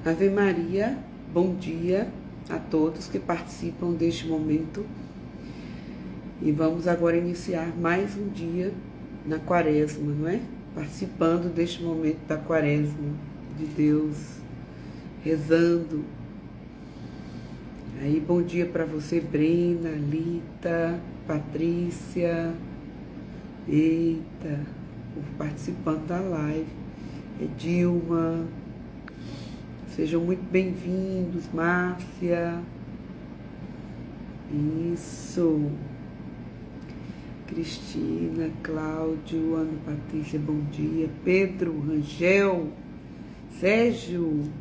Ave Maria, bom dia a todos que participam deste momento. E vamos agora iniciar mais um dia na quaresma, não é? Participando deste momento da quaresma de Deus, rezando. Aí, bom dia para você, Brena, Lita, Patrícia. Eita, participando da live. Dilma. Sejam muito bem-vindos, Márcia. Isso. Cristina, Cláudio, Ana Patrícia, bom dia. Pedro, Rangel, Sérgio,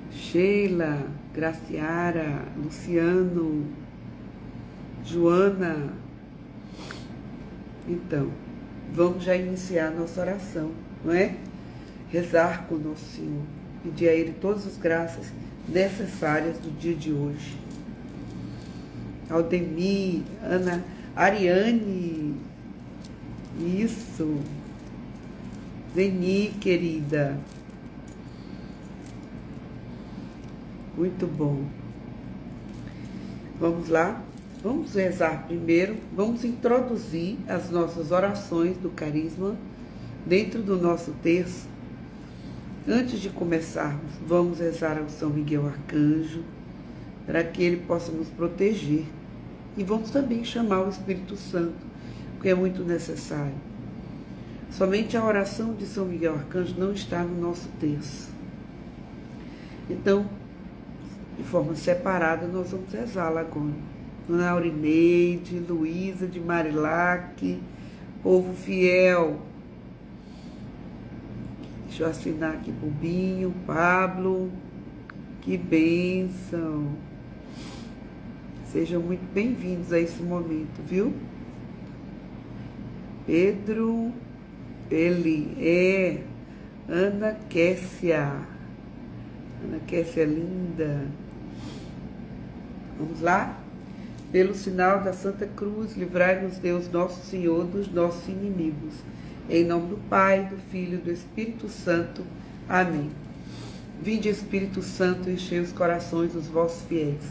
Sheila, Graciara, Luciano, Joana. Então, vamos já iniciar a nossa oração, não é? Rezar com o nosso Senhor, pedir a Ele todas as graças necessárias do dia de hoje. Aldemir, Ana, Ariane, isso, Zeni, querida, muito bom. Vamos lá, vamos rezar primeiro, vamos introduzir as nossas orações do Carisma dentro do nosso terço. Antes de começarmos, vamos rezar ao São Miguel Arcanjo, para que ele possa nos proteger. E vamos também chamar o Espírito Santo, porque é muito necessário. Somente a oração de São Miguel Arcanjo não está no nosso terço. Então, de forma separada, nós vamos rezá-la agora. Dona Aurineide, Luísa de Marilac, povo fiel. Deixa eu assinar aqui, Bobinho, Pablo, que bênção. Sejam muito bem-vindos a esse momento, viu? Pedro, Ana Kessia. Ana Kessia linda. Vamos lá? Pelo sinal da Santa Cruz, livrai-nos Deus nosso Senhor dos nossos inimigos. Em nome do Pai, do Filho e do Espírito Santo. Amém. Vinde, Espírito Santo, enchei os corações dos vossos fiéis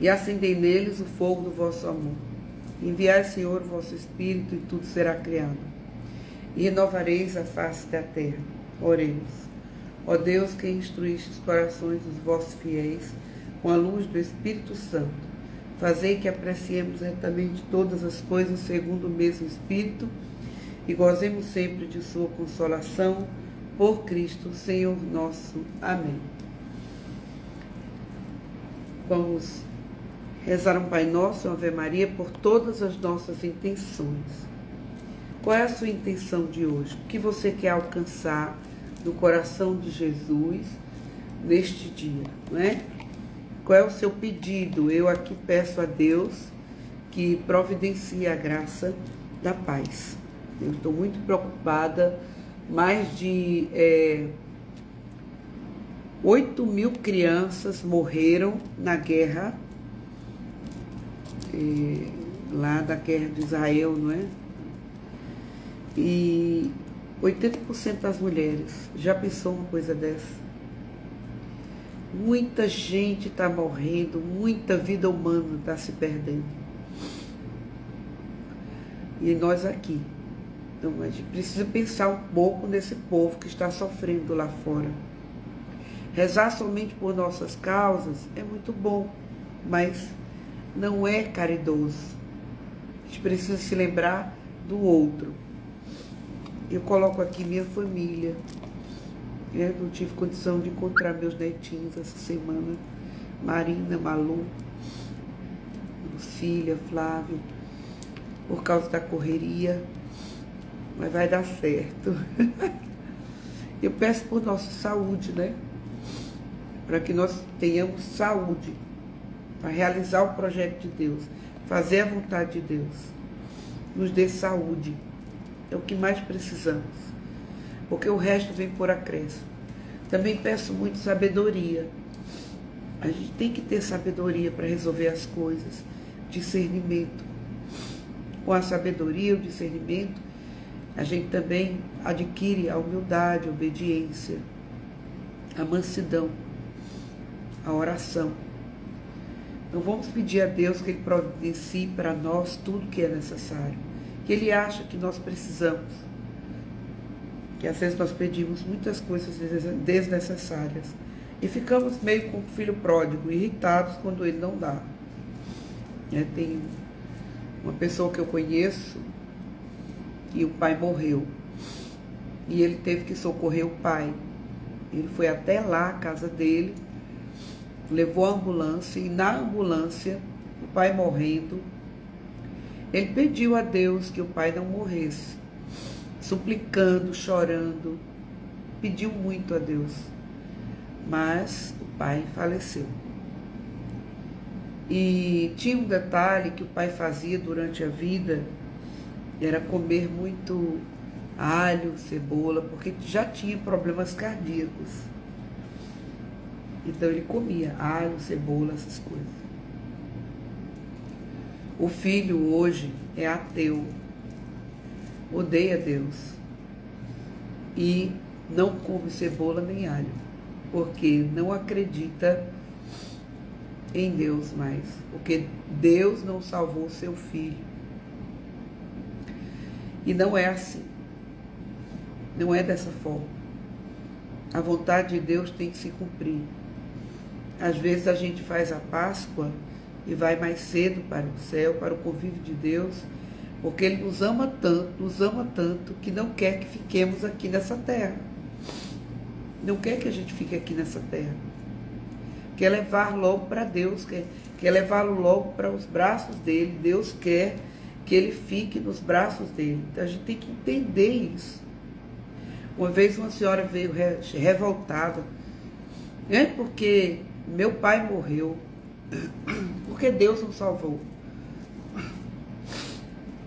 e acendei neles o fogo do vosso amor. Enviai, Senhor, o vosso Espírito, e tudo será criado, e renovareis a face da terra. Oremos. Ó Deus, que instruíste os corações dos vossos fiéis com a luz do Espírito Santo, fazei que apreciemos retamente todas as coisas segundo o mesmo Espírito e gozemos sempre de sua consolação, por Cristo, Senhor nosso. Amém. Vamos rezar um Pai Nosso, uma Ave Maria, por todas as nossas intenções. Qual é a sua intenção de hoje? O que você quer alcançar no coração de Jesus neste dia, não é? Qual é o seu pedido? Eu aqui peço a Deus que providencie a graça da paz. Eu estou muito preocupada. Mais de 8.000 crianças morreram na guerra, lá da guerra de Israel, não é? E 80% das mulheres. Já pensou uma coisa dessa? Muita gente está morrendo, muita vida humana está se perdendo. E nós aqui. Então, a gente precisa pensar um pouco nesse povo que está sofrendo lá fora. Rezar somente por nossas causas é muito bom, mas não é caridoso. A gente precisa se lembrar do outro. Eu coloco aqui minha família. Eu não tive condição de encontrar meus netinhos essa semana. Marina, Malu, Lucília, Flávio, por causa da correria. Mas vai dar certo. Eu peço por nossa saúde, né? Para que nós tenhamos saúde, para realizar o projeto de Deus, fazer a vontade de Deus. Nos dê saúde. É o que mais precisamos. Porque o resto vem por acréscimo. Também peço muito sabedoria. A gente tem que ter sabedoria para resolver as coisas. Discernimento. Com a sabedoria, o discernimento, a gente também adquire a humildade, a obediência, a mansidão, a oração. Então vamos pedir a Deus que Ele providencie para nós tudo que é necessário, que Ele acha que nós precisamos, que às vezes nós pedimos muitas coisas desnecessárias e ficamos meio com o filho pródigo, irritados quando ele não dá. Tem uma pessoa que eu conheço e o pai morreu e ele teve que socorrer o pai. Ele foi até lá, a casa dele, levou a ambulância e na ambulância, o pai morrendo, ele pediu a Deus que o pai não morresse, suplicando, chorando, pediu muito a Deus, mas o pai faleceu. E tinha um detalhe que o pai fazia durante a vida, era comer muito alho, cebola, porque já tinha problemas cardíacos. Então ele comia alho, cebola, essas coisas. O filho hoje é ateu, odeia Deus e não come cebola nem alho, porque não acredita em Deus mais, porque Deus não salvou seu filho. E não é assim, não é dessa forma. A vontade de Deus tem que se cumprir. Às vezes a gente faz a Páscoa e vai mais cedo para o céu, para o convívio de Deus, porque Ele nos ama tanto, que não quer que fiquemos aqui nessa terra. Não quer que a gente fique aqui nessa terra. Quer levar logo para Deus, quer levá-lo logo para os braços dele. Deus quer que ele fique nos braços dele. Então a gente tem que entender isso. Uma vez uma senhora veio revoltada, porque meu pai morreu, porque Deus não salvou.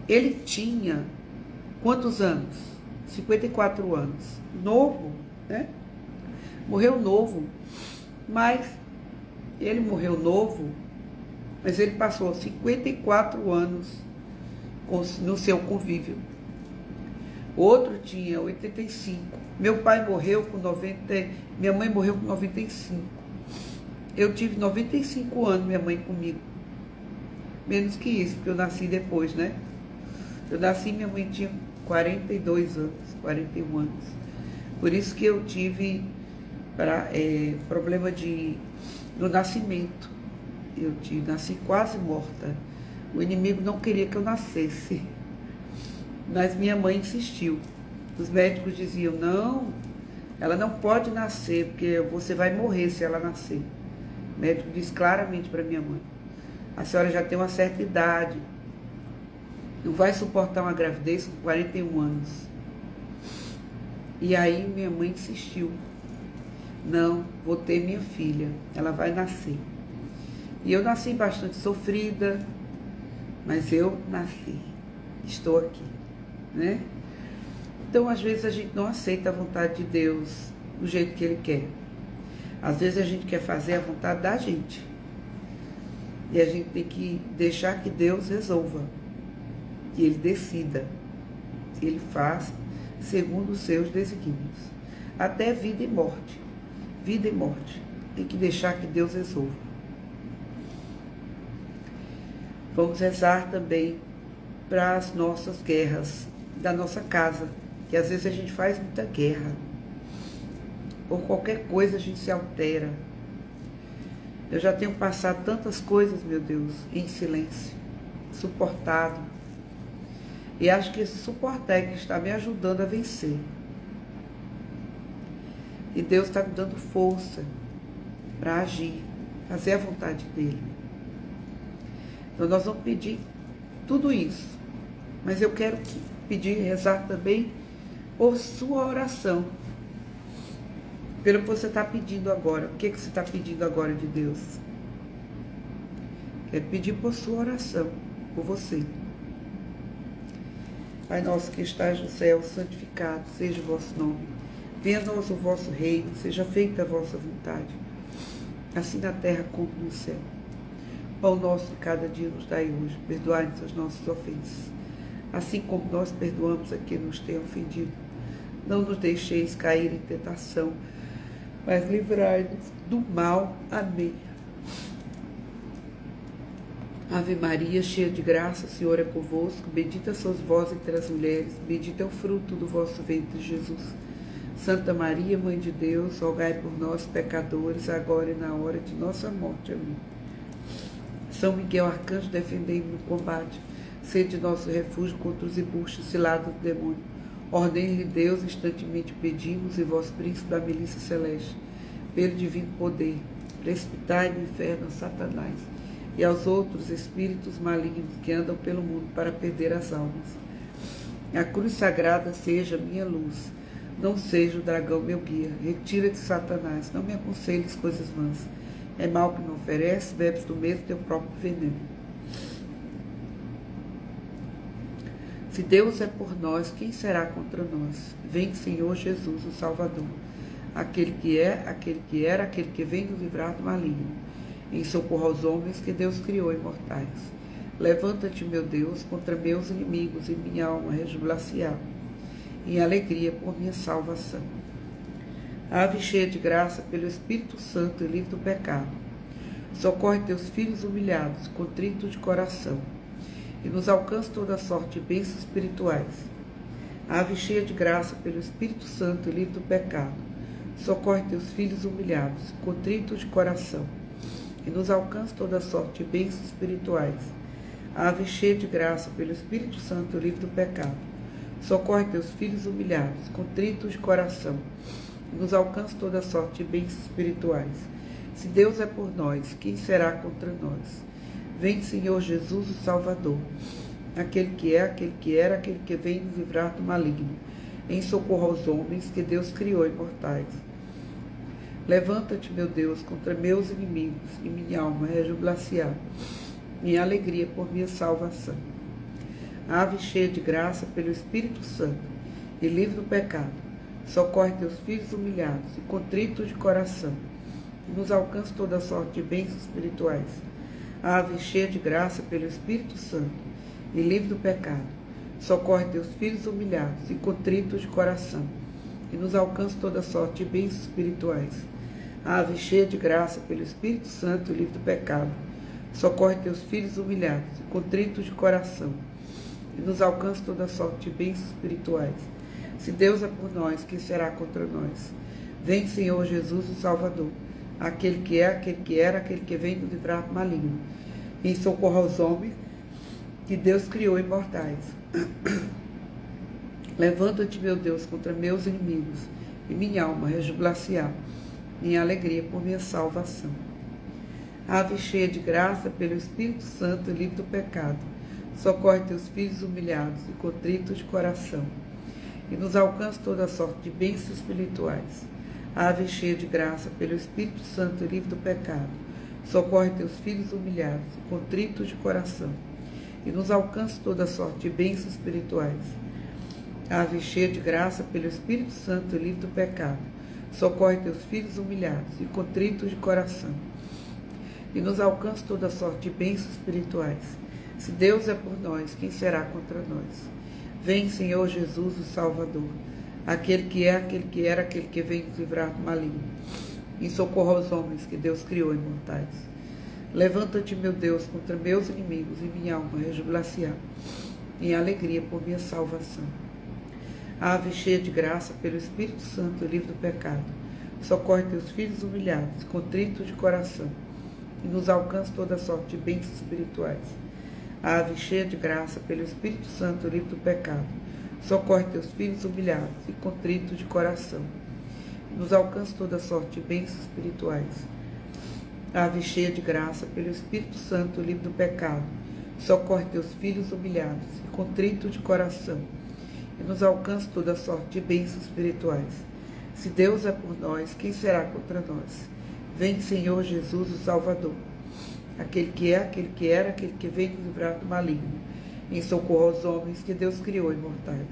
Ele tinha quantos anos? 54 anos. Novo, né? Morreu novo, mas ele morreu novo, mas ele passou 54 anos no seu convívio. Outro tinha 85. Meu pai morreu com 90, minha mãe morreu com 95. Eu tive 95 anos, minha mãe comigo. Menos que isso, porque eu nasci depois, né? Eu nasci, minha mãe tinha 42 anos, 41 anos. Por isso que eu tive problema no nascimento. Nasci quase morta. O inimigo não queria que eu nascesse. Mas minha mãe insistiu. Os médicos diziam, não, ela não pode nascer, porque você vai morrer se ela nascer. O médico disse claramente para minha mãe, a senhora já tem uma certa idade, não vai suportar uma gravidez com 41 anos. E aí minha mãe insistiu, não, vou ter minha filha, ela vai nascer. E eu nasci bastante sofrida, mas eu nasci, estou aqui, né? Então, às vezes, a gente não aceita a vontade de Deus do jeito que Ele quer. Às vezes, a gente quer fazer a vontade da gente. E a gente tem que deixar que Deus resolva. Que Ele decida. Que Ele faça segundo os seus desígnios. Até vida e morte. Vida e morte. Tem que deixar que Deus resolva. Vamos rezar também para as nossas guerras da nossa casa. Que às vezes a gente faz muita guerra. Por qualquer coisa a gente se altera. Eu já tenho passado tantas coisas, meu Deus, em silêncio, suportado. E acho que esse suportar é que está me ajudando a vencer. E Deus está me dando força para agir, fazer a vontade dEle. Então nós vamos pedir tudo isso. Mas eu quero pedir, rezar também por sua oração. Pelo que você está pedindo agora. O que você está pedindo agora de Deus? Quero pedir por sua oração, por você. Pai nosso que estás no céu, santificado seja o vosso nome. Venha a nós o vosso reino, seja feita a vossa vontade, assim na terra como no céu. Pão nosso de cada dia nos dai hoje, perdoai-nos as nossas ofensas, assim como nós perdoamos a quem nos tem ofendido. Não nos deixeis cair em tentação, mas livrai-nos do mal. Amém. Ave Maria, cheia de graça, o Senhor é convosco. Bendita sois vós entre as mulheres, bendito é o fruto do vosso ventre, Jesus. Santa Maria, Mãe de Deus, rogai por nós, pecadores, agora e na hora de nossa morte. Amém. São Miguel Arcanjo, defendei-me no combate. Sede nosso refúgio contra os embustes cilados do demônio. Ordene-lhe Deus, instantemente pedimos, e vós, príncipe da milícia celeste, pelo divino poder, precipitai no inferno Satanás e aos outros espíritos malignos que andam pelo mundo para perder as almas. A cruz sagrada seja minha luz, não seja o dragão meu guia. Retira-te, Satanás, não me aconselhes coisas vãs. É mal que me oferece, bebes do mesmo teu próprio veneno. Se Deus é por nós, quem será contra nós? Vem, Senhor Jesus, o Salvador, aquele que é, aquele que era, aquele que vem nos livrar do maligno, em socorro aos homens que Deus criou imortais. Levanta-te, meu Deus, contra meus inimigos, e minha alma rejubilar-se-á em alegria por minha salvação. Ave cheia de graça, pelo Espírito Santo e livre do pecado, socorre teus filhos humilhados, contritos de coração, e nos alcance toda sorte de bênçãos espirituais. Ave cheia de graça, pelo Espírito Santo e livre do pecado, socorre teus filhos humilhados, contritos de coração, e nos alcance toda sorte de bênçãos espirituais. Ave cheia de graça, pelo Espírito Santo e livre do pecado, socorre teus filhos humilhados, contritos de coração, e nos alcance toda sorte de bênçãos espirituais. Se Deus é por nós, quem será contra nós? Vem, Senhor Jesus, o Salvador, aquele que é, aquele que era, aquele que vem nos livrar do maligno, em socorro aos homens que Deus criou imortais. Levanta-te, meu Deus, contra meus inimigos, e minha alma rejubilar-se-á em alegria por minha salvação. Ave cheia de graça, pelo Espírito Santo, e livre do pecado, socorre teus filhos humilhados e contritos de coração, e nos alcance toda sorte de bênçãos espirituais. Ave cheia de graça, pelo Espírito Santo, e livre do pecado, socorre teus filhos humilhados e contritos de coração, e nos alcance toda sorte de bênçãos espirituais. Ave cheia de graça, pelo Espírito Santo, e livre do pecado, socorre teus filhos humilhados e contritos de coração, e nos alcance toda sorte de bênçãos espirituais. Se Deus é por nós, quem será contra nós? Vem, Senhor Jesus, o Salvador, aquele que é, aquele que era, aquele que vem nos livrar do maligno, em socorro aos homens que Deus criou imortais. Levanta-te, meu Deus, contra meus inimigos, e minha alma rejubilar-se-á em alegria por minha salvação. Ave cheia de graça, pelo Espírito Santo, livre do pecado, socorre teus filhos humilhados e contritos de coração, e nos alcance toda sorte de bênçãos espirituais. Ave cheia de graça, pelo Espírito Santo, livre do pecado, socorre teus filhos humilhados e contritos de coração, e nos alcance toda sorte de bênçãos espirituais. Ave cheia de graça, pelo Espírito Santo, livre do pecado, socorre teus filhos humilhados e contritos de coração, e nos alcance toda sorte de bênçãos espirituais. Se Deus é por nós, quem será contra nós? Vem, Senhor Jesus, o Salvador, aquele que é, aquele que era, aquele que vem nos livrar do maligno, em socorro aos homens que Deus criou imortais. Levanta-te, meu Deus, contra meus inimigos, e minha alma rejubilar-se-á em alegria por minha salvação. Ave cheia de graça, pelo Espírito Santo, livre do pecado, socorre teus filhos humilhados, contritos de coração, e nos alcance toda sorte de bênçãos espirituais. Ave cheia de graça, pelo Espírito Santo, livre do pecado, socorre teus filhos humilhados e contritos de coração, e nos alcance toda sorte de bênçãos espirituais. Ave cheia de graça, pelo Espírito Santo, livre do pecado, socorre teus filhos humilhados e contritos de coração, e nos alcance toda sorte de bênçãos espirituais. Se Deus é por nós, quem será contra nós? Vem, Senhor Jesus, o Salvador, aquele que é, aquele que era, aquele que veio nos livrar do maligno, em socorro aos homens que Deus criou imortais.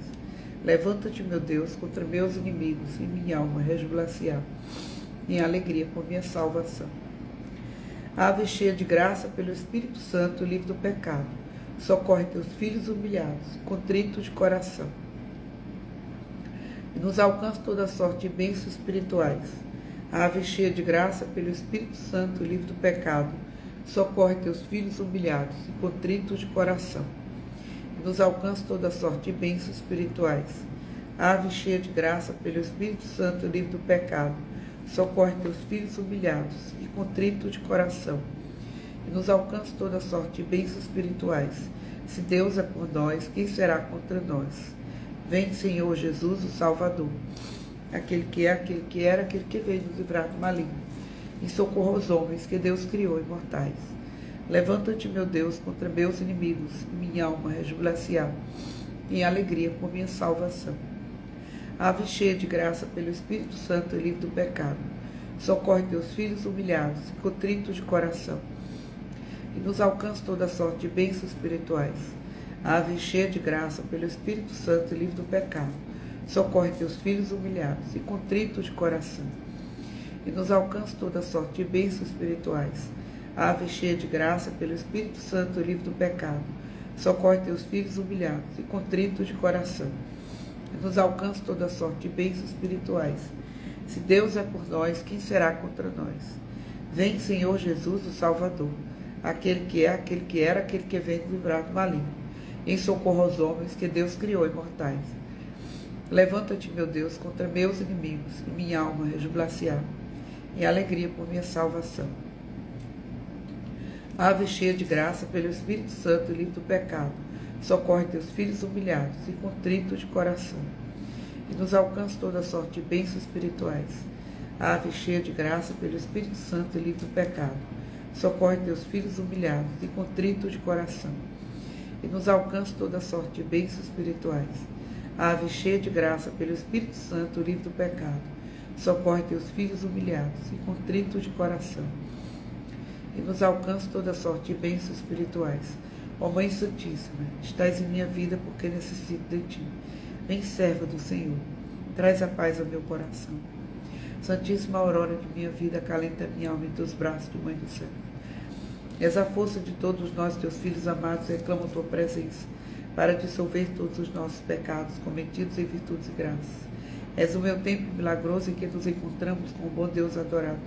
Levanta-te, meu Deus, contra meus inimigos, e minha alma rejubilar-se-á em alegria por minha salvação. Ave cheia de graça, pelo Espírito Santo, livre do pecado, socorre teus filhos humilhados, contritos de coração. E nos alcance toda sorte de bênçãos espirituais. Ave cheia de graça, pelo Espírito Santo, livre do pecado, socorre teus filhos humilhados e contritos de coração. E nos alcance toda sorte de bênçãos espirituais. Ave cheia de graça, pelo Espírito Santo, livre do pecado, socorre teus filhos humilhados e contritos de coração. E nos alcance toda sorte de bênçãos espirituais. Se Deus é por nós, quem será contra nós? Vem, Senhor Jesus, o Salvador, aquele que é, aquele que era, aquele que veio nos livrar do maligno. E socorra os homens que Deus criou imortais. Levanta-te, meu Deus, contra meus inimigos, e minha alma rejubilar-se-á em alegria por minha salvação. Ave cheia de graça, pelo Espírito Santo e livre do pecado, socorre teus filhos humilhados e contritos de coração. E nos alcance toda sorte de bênçãos espirituais. Ave cheia de graça, pelo Espírito Santo e livre do pecado, socorre teus filhos humilhados e contritos de coração. E nos alcance toda sorte de bênçãos espirituais. Ave cheia de graça, pelo Espírito Santo e livre do pecado, socorre teus filhos humilhados e contritos de coração. E nos alcance toda sorte de bênçãos espirituais. Se Deus é por nós, quem será contra nós? Vem, Senhor Jesus, o Salvador, aquele que é, aquele que era, aquele que vem nos livrar do maligno. Em socorro aos homens que Deus criou imortais. Levanta-te, meu Deus, contra meus inimigos, e minha alma rejubilar-se-á em alegria por minha salvação. Ave cheia de graça, pelo Espírito Santo e livre do pecado, socorre teus filhos humilhados e contritos de coração. E nos alcance toda sorte de bênçãos espirituais. Ave cheia de graça, pelo Espírito Santo e livre do pecado, socorre teus filhos humilhados e contritos de coração. E nos alcance toda sorte de bênçãos espirituais. Ave cheia de graça, pelo Espírito Santo, livre do pecado, socorre teus filhos humilhados e contritos de coração. E nos alcance toda sorte de bênçãos espirituais. Ó Mãe Santíssima, estás em minha vida porque necessito de ti. Vem, serva do Senhor, traz a paz ao meu coração. Santíssima aurora de minha vida, acalenta minha alma em teus braços de Mãe do Céu. És a força de todos nós, teus filhos amados, reclamam tua presença, para dissolver todos os nossos pecados, cometidos em virtudes e graças. És o meu tempo milagroso em que nos encontramos com o bom Deus adorado.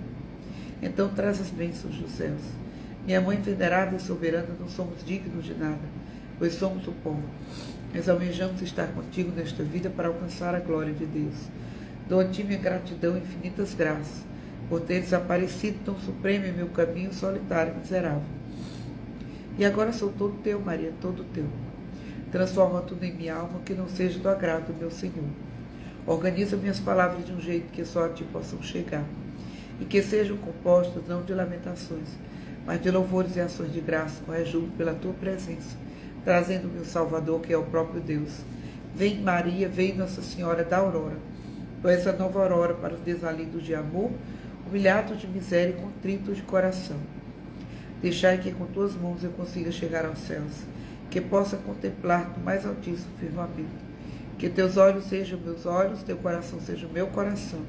Então traz as bênçãos dos céus. Minha Mãe venerada e soberana, não somos dignos de nada, pois somos o pó. Mas almejamos estar contigo nesta vida para alcançar a glória de Deus. Dou a ti minha gratidão e infinitas graças, por teres aparecido tão supremo em meu caminho solitário e miserável. E agora sou todo teu, Maria, todo teu. Transforma tudo em minha alma que não seja do agrado do meu Senhor. Organiza minhas palavras de um jeito que só a ti possam chegar, e que sejam compostas não de lamentações, mas de louvores e ações de graça, com júbilo pela tua presença, trazendo o meu Salvador, que é o próprio Deus. Vem, Maria, vem, Nossa Senhora da Aurora, tu és a nova aurora para os desalidos de amor, humilhados de miséria e contritos de coração. Deixai que com tuas mãos eu consiga chegar aos céus, que possa contemplar-te no mais altíssimo firmamento, que teus olhos sejam meus olhos, teu coração seja o meu coração,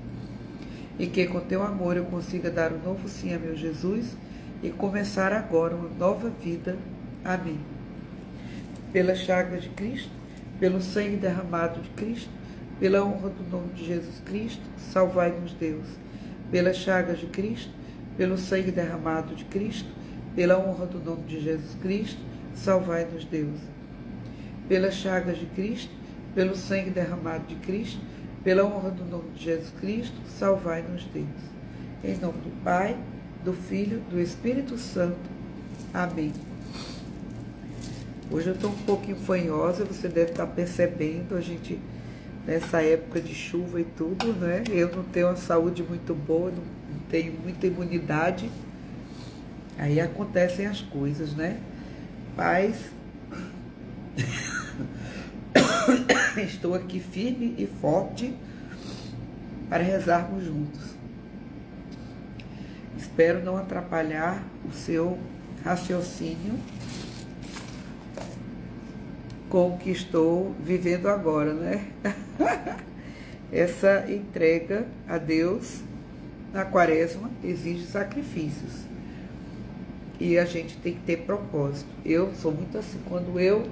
e que com teu amor eu consiga dar um novo sim a meu Jesus e começar agora uma nova vida. Amém. Pela chaga de Cristo, pelo sangue derramado de Cristo, pela honra do nome de Jesus Cristo, salvai-nos Deus. Pela chaga de Cristo, pelo sangue derramado de Cristo, pela honra do nome de Jesus Cristo, salvai-nos Deus. Pelas chagas de Cristo, pelo sangue derramado de Cristo, pela honra do nome de Jesus Cristo, salvai-nos Deus. Em nome do Pai, do Filho, do Espírito Santo. Amém. Hoje eu estou um pouquinho fanhosa, você deve estar percebendo, a gente, nessa época de chuva e tudo, né? Eu não tenho uma saúde muito boa, não tenho muita imunidade. Aí acontecem as coisas, né? Mas estou aqui firme e forte para rezarmos juntos. Espero não atrapalhar o seu raciocínio com o que estou vivendo agora, né? Essa entrega a Deus na Quaresma exige sacrifícios. E a gente tem que ter propósito. Eu sou muito assim, quando eu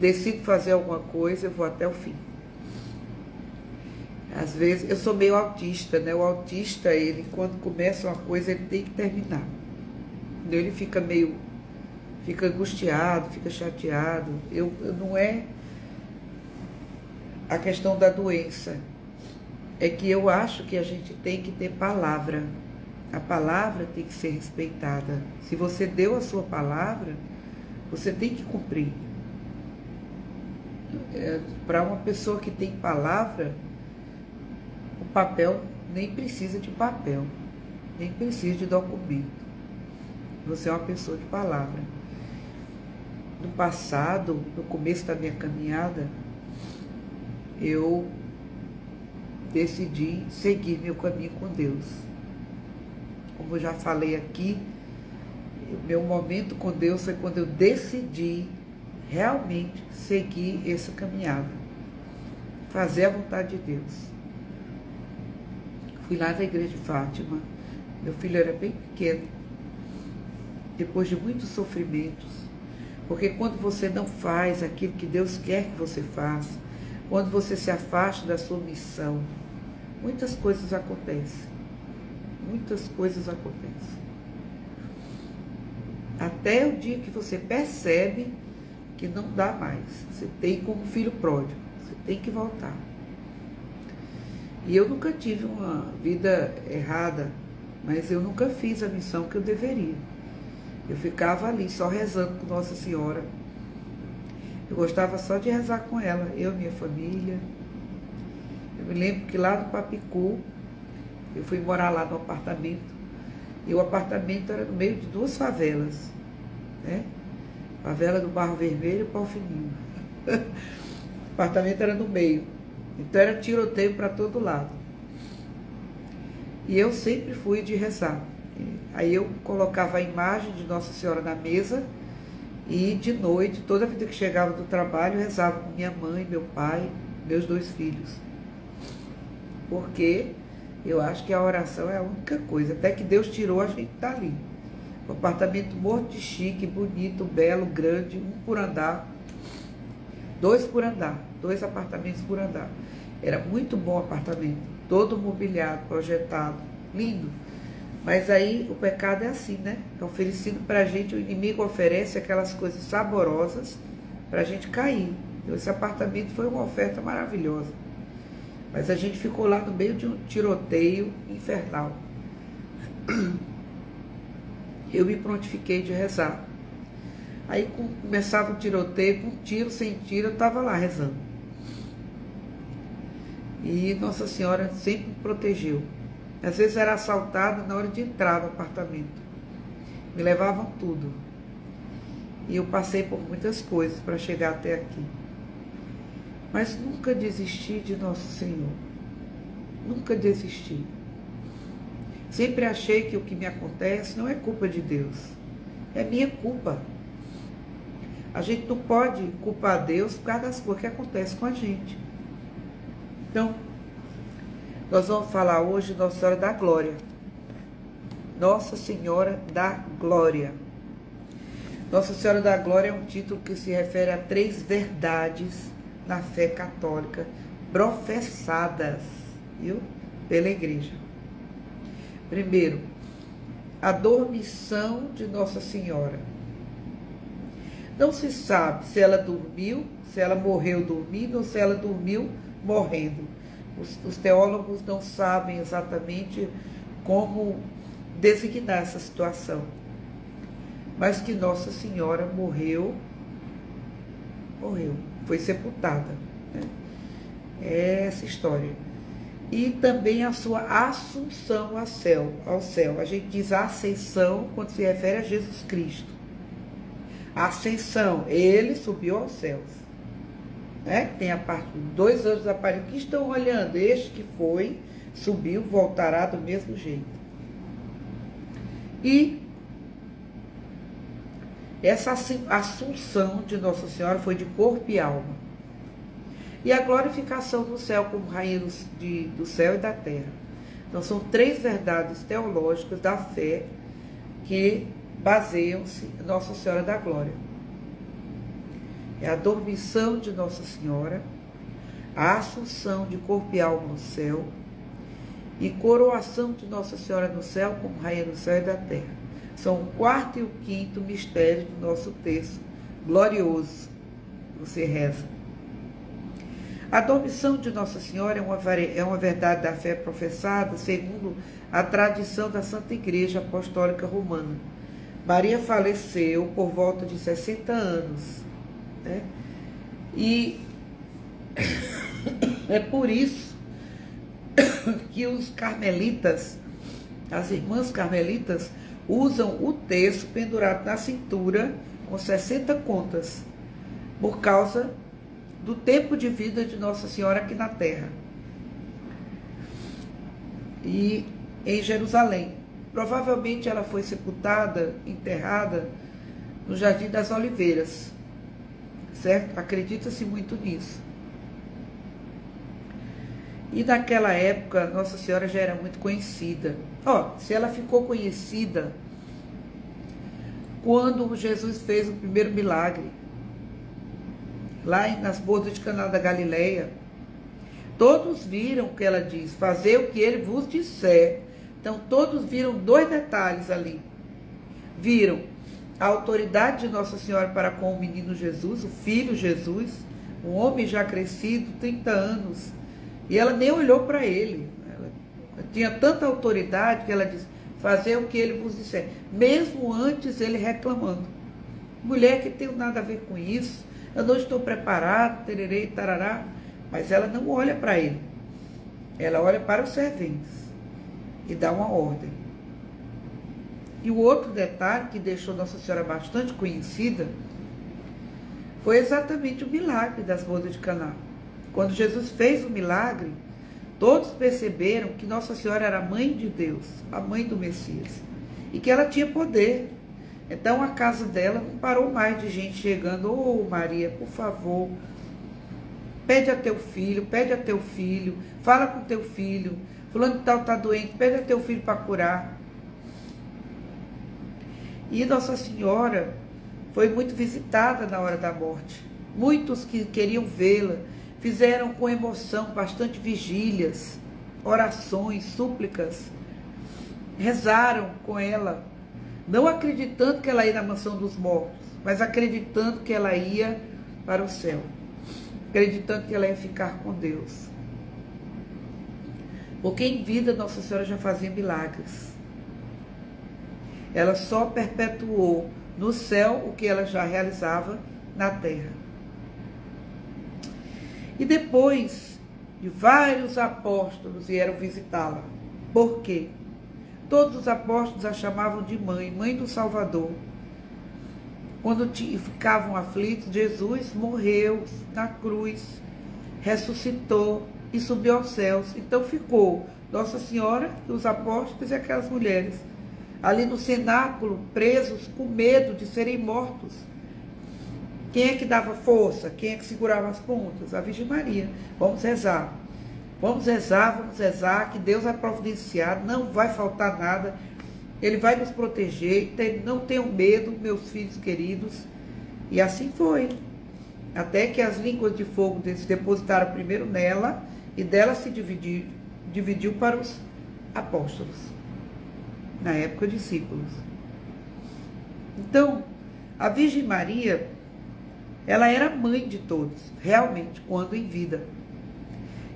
decido fazer alguma coisa, eu vou até o fim. Às vezes, eu sou meio autista, né? O autista, ele, quando começa uma coisa, ele tem que terminar. Ele fica angustiado, fica chateado. Não é a questão da doença. É que eu acho que a gente tem que ter palavra. A palavra tem que ser respeitada. Se você deu a sua palavra, você tem que cumprir. Para uma pessoa que tem palavra, o papel nem precisa de papel, nem precisa de documento. Você é uma pessoa de palavra. No passado, no começo da minha caminhada, eu decidi seguir meu caminho com Deus. Como eu já falei aqui, o meu momento com Deus foi quando eu decidi realmente seguir essa caminhada, fazer a vontade de Deus. Fui lá na igreja de Fátima, meu filho era bem pequeno, depois de muitos sofrimentos, porque quando você não faz aquilo que Deus quer que você faça, quando você se afasta da sua missão, muitas coisas acontecem. Muitas coisas acontecem. Até o dia que você percebe que não dá mais. Você tem como filho pródigo. Você tem que voltar. E eu nunca tive uma vida errada, mas eu nunca fiz a missão que eu deveria. Eu ficava ali só rezando com Nossa Senhora. Eu gostava só de rezar com ela, eu e minha família. Eu me lembro que lá no Papicu, eu fui morar lá no apartamento, e o apartamento era no meio de duas favelas, né? Favela do Barro Vermelho e Pau Fininho. O apartamento era no meio, então era tiroteio para todo lado. E eu sempre fui de rezar. Aí eu colocava a imagem de Nossa Senhora na mesa, e de noite, toda vida que chegava do trabalho, eu rezava com minha mãe, meu pai, meus 2 filhos. Porque eu acho que a oração é a única coisa. Até que Deus tirou, a gente tá ali. Um apartamento morto de chique, bonito, belo, grande, 1 por andar. 2 por andar. 2 apartamentos por andar. Era muito bom o apartamento. Todo mobiliado, projetado, lindo. Mas aí o pecado é assim, né? É oferecido pra gente, o inimigo oferece aquelas coisas saborosas pra gente cair. Então, esse apartamento foi uma oferta maravilhosa. Mas a gente ficou lá no meio de um tiroteio infernal. Eu me prontifiquei de rezar. Aí começava o tiroteio, com tiro, sem tiro, eu estava lá rezando. E Nossa Senhora sempre me protegeu. Às vezes era assaltada na hora de entrar no apartamento. Me levavam tudo. E eu passei por muitas coisas para chegar até aqui. Mas nunca desisti de Nosso Senhor. Nunca desisti. Sempre achei que o que me acontece não é culpa de Deus. É minha culpa. A gente não pode culpar Deus por causa das coisas que acontecem com a gente. Então, nós vamos falar hoje Nossa Senhora da Glória. Nossa Senhora da Glória. Nossa Senhora da Glória é um título que se refere a 3 verdades na fé católica, professadas, viu? Pela igreja. Primeiro, a dormição de Nossa Senhora. Não se sabe se ela dormiu, se ela morreu dormindo ou se ela dormiu morrendo. Os teólogos não sabem exatamente como designar essa situação. Mas que Nossa Senhora morreu, foi sepultada, né? É essa história. E também a sua assunção ao céu. A gente diz ascensão quando se refere a Jesus Cristo. A ascensão, ele subiu aos céus. Né? Tem a parte dos 2 anjos aparecem que estão olhando. Este que foi, subiu, voltará do mesmo jeito. E essa assunção de Nossa Senhora foi de corpo e alma. E a glorificação do céu como rainha do céu e da terra. Então são 3 verdades teológicas da fé que baseiam-se em Nossa Senhora da Glória. É a dormição de Nossa Senhora, a assunção de corpo e alma no céu e coroação de Nossa Senhora no céu como Rainha do céu e da terra. São o quarto e o quinto mistério do nosso texto glorioso. Você reza. A dormição de Nossa Senhora é uma verdade da fé professada segundo a tradição da Santa Igreja Apostólica Romana. Maria faleceu por volta de 60 anos, né? E é por isso que os carmelitas, as irmãs carmelitas, usam o terço pendurado na cintura com 60 contas, por causa do tempo de vida de Nossa Senhora aqui na Terra. E em Jerusalém. Provavelmente ela foi sepultada, enterrada no Jardim das Oliveiras, certo? Acredita-se muito nisso. E naquela época, Nossa Senhora já era muito conhecida. Se ela ficou conhecida quando Jesus fez o primeiro milagre, lá nas bodas de Caná da Galileia, todos viram o que ela diz, fazer o que ele vos disser. Então, todos viram 2 detalhes ali. Viram a autoridade de Nossa Senhora para com o menino Jesus, o filho Jesus, um homem já crescido, 30 anos, e ela nem olhou para ele. Ela tinha tanta autoridade que ela disse, fazer o que ele vos disser, mesmo antes ele reclamando. Mulher, que tem nada a ver com isso, eu não estou preparado, tererê, tarará. Mas ela não olha para ele. Ela olha para os serventes e dá uma ordem. E o outro detalhe que deixou Nossa Senhora bastante conhecida foi exatamente o milagre das bodas de Caná. Quando Jesus fez o milagre, todos perceberam que Nossa Senhora era a mãe de Deus, a mãe do Messias, e que ela tinha poder. Então a casa dela não parou mais de gente chegando, Maria, por favor, pede a teu filho, fala com teu filho, fulano de tal está doente, pede a teu filho para curar. E Nossa Senhora foi muito visitada na hora da morte. Muitos que queriam vê-la fizeram com emoção bastante vigílias, orações, súplicas, rezaram com ela, não acreditando que ela ia na mansão dos mortos, mas acreditando que ela ia para o céu, acreditando que ela ia ficar com Deus. Porque em vida Nossa Senhora já fazia milagres. Ela só perpetuou no céu o que ela já realizava na terra. E depois de vários apóstolos vieram visitá-la. Por quê? Todos os apóstolos a chamavam de mãe, mãe do Salvador. Quando ficavam aflitos, Jesus morreu na cruz, ressuscitou e subiu aos céus. Então ficou Nossa Senhora, os apóstolos e aquelas mulheres ali no cenáculo, presos com medo de serem mortos. Quem é que dava força? Quem é que segurava as pontas? A Virgem Maria. Vamos rezar. Vamos rezar, que Deus vai providenciar, não vai faltar nada. Ele vai nos proteger, não tenham medo, meus filhos queridos. E assim foi. Até que as línguas de fogo se depositaram primeiro nela, e dela se dividiu para os apóstolos. Na época, discípulos. Então, a Virgem Maria, ela era mãe de todos, realmente, quando em vida.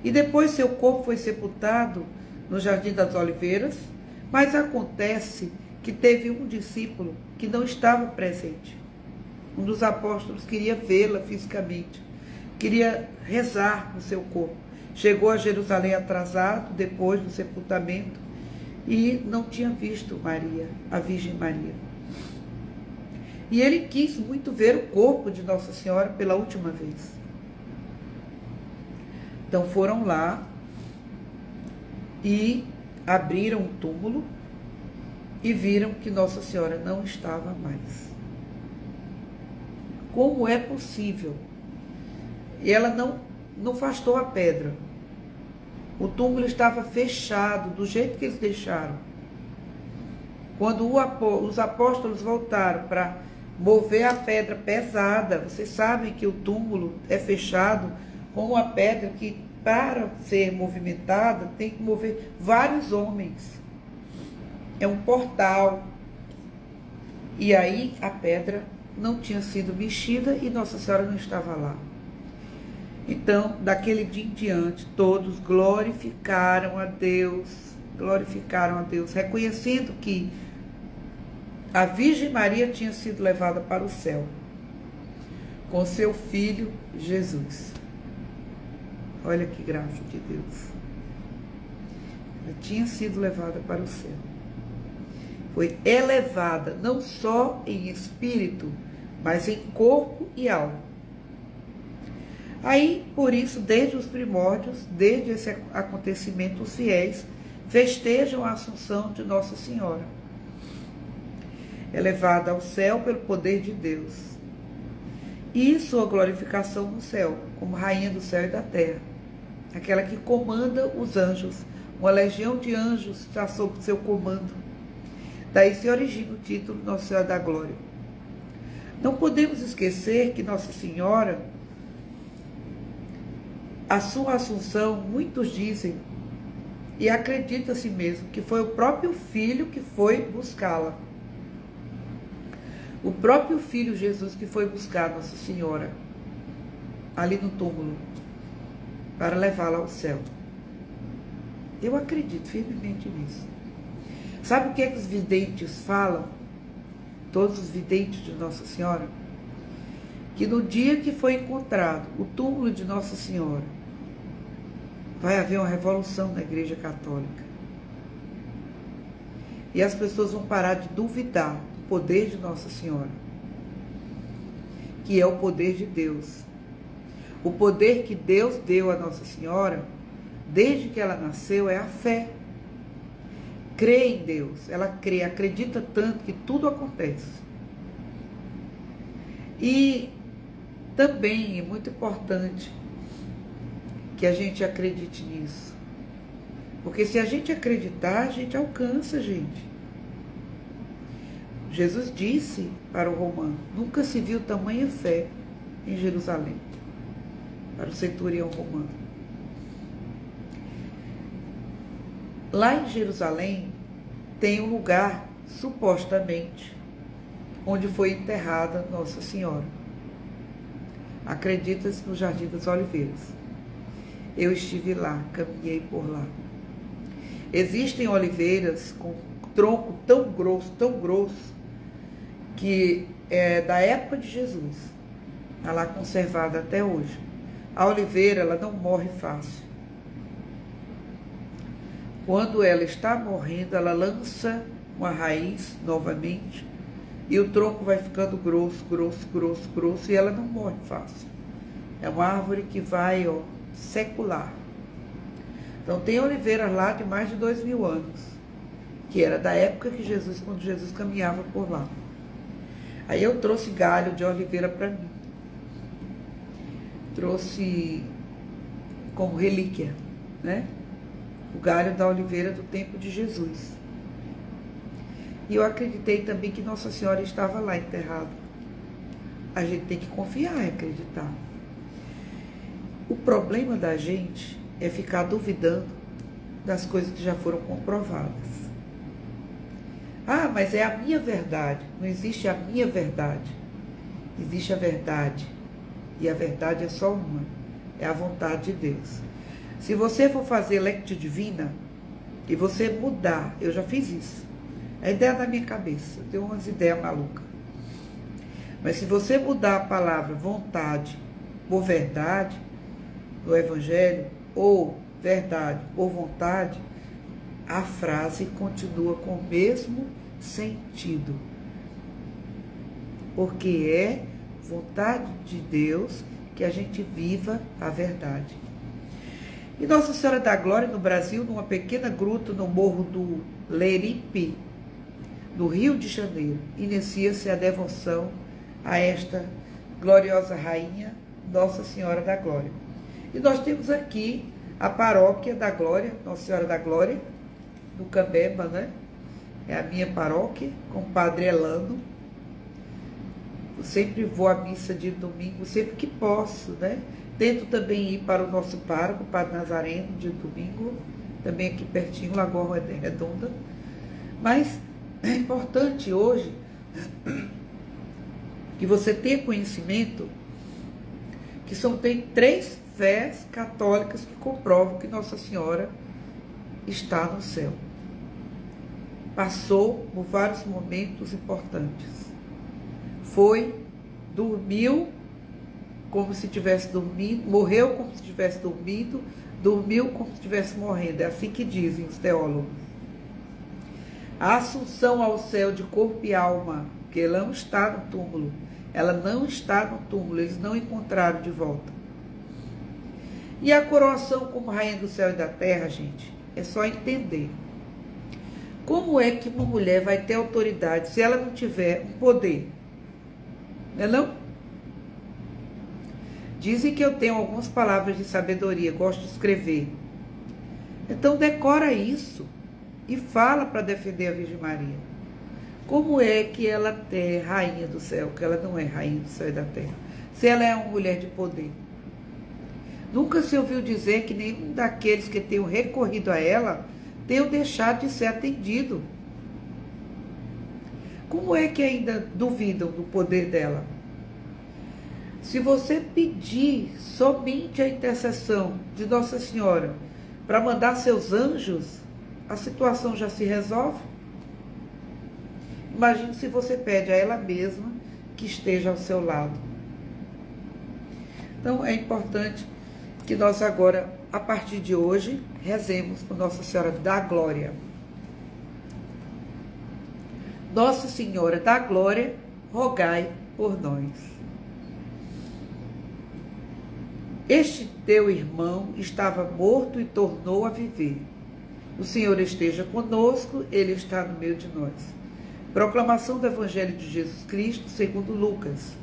E depois seu corpo foi sepultado no Jardim das Oliveiras, mas acontece que teve um discípulo que não estava presente. Um dos apóstolos queria vê-la fisicamente, queria rezar no seu corpo. Chegou a Jerusalém atrasado, depois do sepultamento, e não tinha visto Maria, a Virgem Maria. E ele quis muito ver o corpo de Nossa Senhora pela última vez. Então foram lá e abriram o túmulo e viram que Nossa Senhora não estava mais. Como é possível? E ela não afastou a pedra. O túmulo estava fechado, do jeito que eles deixaram. Quando os apóstolos voltaram para mover a pedra pesada, vocês sabem que o túmulo é fechado com uma pedra que, para ser movimentada, tem que mover vários homens. É um portal. E aí a pedra não tinha sido mexida e Nossa Senhora não estava lá. Então, daquele dia em diante, todos glorificaram a Deus, reconhecendo que a Virgem Maria tinha sido levada para o céu com seu filho Jesus. Olha que graça de Deus. Ela tinha sido levada para o céu. Foi elevada não só em espírito, mas em corpo e alma. Aí, por isso, desde os primórdios, desde esse acontecimento, os fiéis festejam a Assunção de Nossa Senhora, elevada ao céu pelo poder de Deus, e sua glorificação no céu, como Rainha do céu e da terra, aquela que comanda os anjos, uma legião de anjos está sob seu comando. Daí se origina o título Nossa Senhora da Glória. Não podemos esquecer que Nossa Senhora, a sua Assunção, muitos dizem, e acredita-se mesmo, que foi o próprio Filho que foi buscá-la. O próprio Filho Jesus que foi buscar Nossa Senhora ali no túmulo para levá-la ao céu. Eu acredito firmemente nisso. Sabe o que é que os videntes falam? Todos os videntes de Nossa Senhora? Que no dia que foi encontrado o túmulo de Nossa Senhora, vai haver uma revolução na Igreja Católica. E as pessoas vão parar de duvidar do poder de Nossa Senhora, que é o poder de Deus. O poder que Deus deu a Nossa Senhora, desde que ela nasceu, é a fé. Crê em Deus, ela crê, acredita tanto que tudo acontece. E também é muito importante que a gente acredite nisso. Porque se a gente acreditar, a gente alcança, gente. Jesus disse para o romano, nunca se viu tamanha fé em Jerusalém, para o centurião romano. Lá em Jerusalém tem um lugar, supostamente, onde foi enterrada Nossa Senhora. Acredita-se no Jardim das Oliveiras. Eu estive lá, caminhei por lá. Existem oliveiras com tronco tão grosso, que é da época de Jesus. Está lá conservada até hoje. A oliveira, ela não morre fácil. Quando ela está morrendo, ela lança uma raiz novamente e o tronco vai ficando grosso e ela não morre fácil. É uma árvore que vai, secular. Então tem oliveiras lá de mais de 2000 anos, que era da época que Jesus, quando Jesus caminhava por lá. Aí eu trouxe galho de oliveira para mim. Trouxe como relíquia, né? O galho da oliveira do tempo de Jesus. E eu acreditei também que Nossa Senhora estava lá enterrada. A gente tem que confiar e acreditar. O problema da gente é ficar duvidando das coisas que já foram comprovadas. Ah, mas é a minha verdade. Não existe a minha verdade. Existe a verdade. E a verdade é só uma. É a vontade de Deus. Se você for fazer Lectio Divina e você mudar, eu já fiz isso. É a ideia da minha cabeça. Eu tenho umas ideias malucas. Mas se você mudar a palavra vontade por verdade no Evangelho, ou verdade ou vontade, a frase continua com o mesmo sentido. Porque é vontade de Deus que a gente viva a verdade. E Nossa Senhora da Glória, no Brasil, numa pequena gruta no Morro do Leripe, no Rio de Janeiro, inicia-se a devoção a esta gloriosa Rainha, Nossa Senhora da Glória. E nós temos aqui a Paróquia da Glória, Nossa Senhora da Glória, do Cambeba, né? é a minha paróquia, com o Padre Elano. Eu sempre vou à missa de domingo, sempre que posso, né? Tento também ir para o nosso pároco, o Padre Nazareno, de domingo, também aqui pertinho, Lagoa Redonda. Mas é importante hoje que você tenha conhecimento que tem 3 fés católicas que comprovam que Nossa Senhora está no céu. Passou por vários momentos importantes. Dormiu como se tivesse dormido, morreu como se tivesse dormido, dormiu como se estivesse morrendo. É assim que dizem os teólogos. A assunção ao céu de corpo e alma, que ela não está no túmulo. Ela não está no túmulo, eles não encontraram de volta. E a coroação como rainha do céu e da terra, gente, é só entender. Como é que uma mulher vai ter autoridade se ela não tiver um poder? Não é não? Dizem que eu tenho algumas palavras de sabedoria, gosto de escrever. Então decora isso e fala para defender a Virgem Maria. Como é que ela é rainha do céu, que ela não é rainha do céu e da terra, se ela é uma mulher de poder? Nunca se ouviu dizer que nenhum daqueles que tenham recorrido a ela tenham deixado de ser atendido. Como é que ainda duvidam do poder dela? Se você pedir somente a intercessão de Nossa Senhora para mandar seus anjos, a situação já se resolve. Imagine se você pede a ela mesma que esteja ao seu lado. Então é importante que nós agora, a partir de hoje, rezemos por Nossa Senhora da Glória. Nossa Senhora da Glória, rogai por nós. Este teu irmão estava morto e tornou a viver. O Senhor esteja conosco, Ele está no meio de nós. Proclamação do Evangelho de Jesus Cristo, segundo Lucas.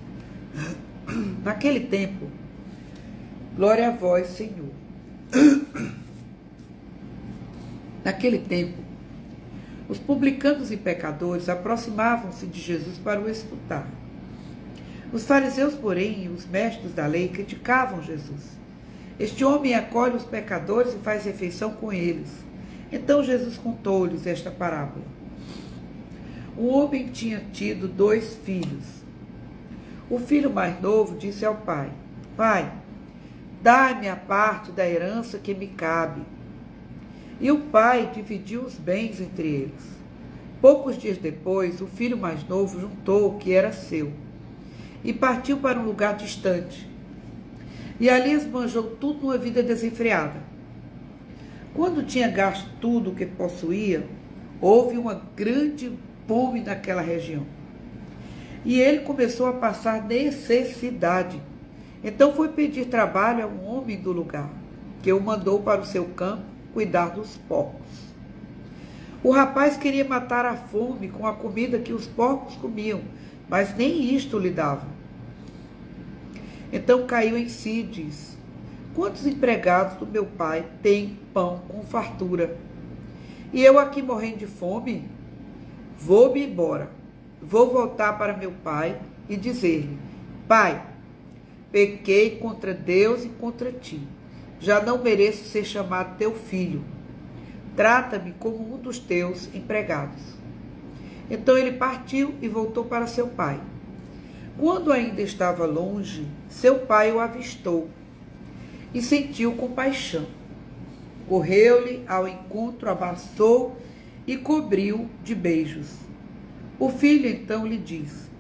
Naquele tempo, glória a vós, Senhor. Naquele tempo, os publicanos e pecadores aproximavam-se de Jesus para o escutar. Os fariseus, porém, e os mestres da lei criticavam Jesus. Este homem acolhe os pecadores e faz refeição com eles. Então Jesus contou-lhes esta parábola. Um homem tinha tido 2 filhos. O filho mais novo disse ao pai: Pai, dá-me a parte da herança que me cabe. E o pai dividiu os bens entre eles. Poucos dias depois, o filho mais novo juntou o que era seu e partiu para um lugar distante. E ali esbanjou tudo numa vida desenfreada. Quando tinha gasto tudo o que possuía, houve uma grande fome naquela região. E ele começou a passar necessidade. Então foi pedir trabalho a um homem do lugar, que o mandou para o seu campo cuidar dos porcos. O rapaz queria matar a fome com a comida que os porcos comiam, mas nem isto lhe dava. Então caiu em si e disse: Quantos empregados do meu pai têm pão com fartura? E eu aqui morrendo de fome? Vou-me embora. Vou voltar para meu pai e dizer-lhe: Pai, pequei contra Deus e contra ti. Já não mereço ser chamado teu filho. Trata-me como um dos teus empregados. Então ele partiu e voltou para seu pai. Quando ainda estava longe, seu pai o avistou e sentiu compaixão. Correu-lhe ao encontro, abraçou e cobriu de beijos. O filho então lhe diz: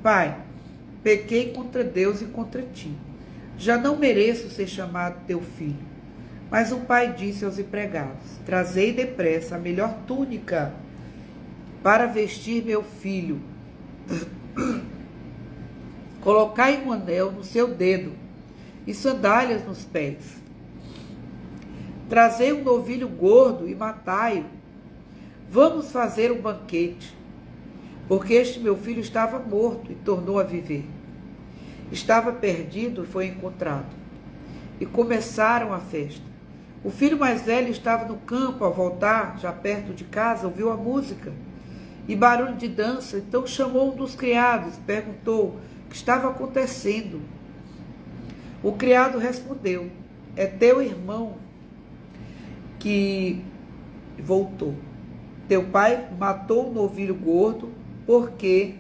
Pai, pequei contra Deus e contra ti. Já não mereço ser chamado teu filho. Mas o pai disse aos empregados: Trazei depressa a melhor túnica para vestir meu filho. Colocai um anel no seu dedo e sandálias nos pés. Trazei um novilho gordo e matai-o. Vamos fazer um banquete, porque este meu filho estava morto e tornou a viver. Estava perdido e foi encontrado. E começaram a festa. O filho mais velho estava no campo. Ao voltar, já perto de casa, ouviu a música e barulho de dança. Então chamou um dos criados, perguntou o que estava acontecendo. O criado respondeu: é teu irmão que voltou. Teu pai matou o novilho gordo porque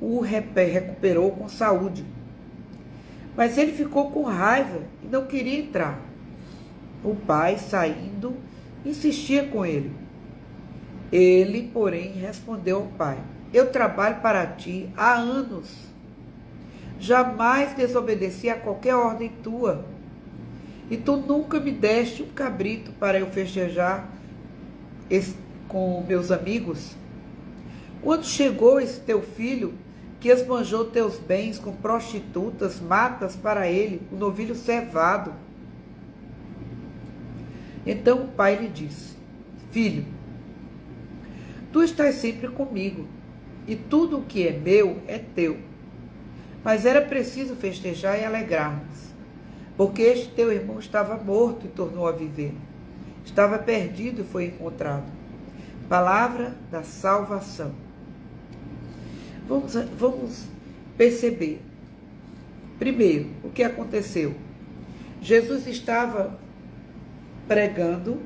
o recuperou com saúde. Mas ele ficou com raiva e não queria entrar. O pai, saindo, insistia com ele. Ele, porém, respondeu ao pai: eu trabalho para ti há anos. Jamais desobedeci a qualquer ordem tua. E tu nunca me deste um cabrito para eu festejar com meus amigos? Quando chegou esse teu filho, que esbanjou teus bens com prostitutas, matas para ele o novilho cevado. Então o pai lhe disse: filho, tu estás sempre comigo, e tudo o que é meu é teu. Mas era preciso festejar e alegrar-nos, porque este teu irmão estava morto e tornou a viver. Estava perdido e foi encontrado. Palavra da salvação. Vamos perceber. Primeiro, o que aconteceu? Jesus estava pregando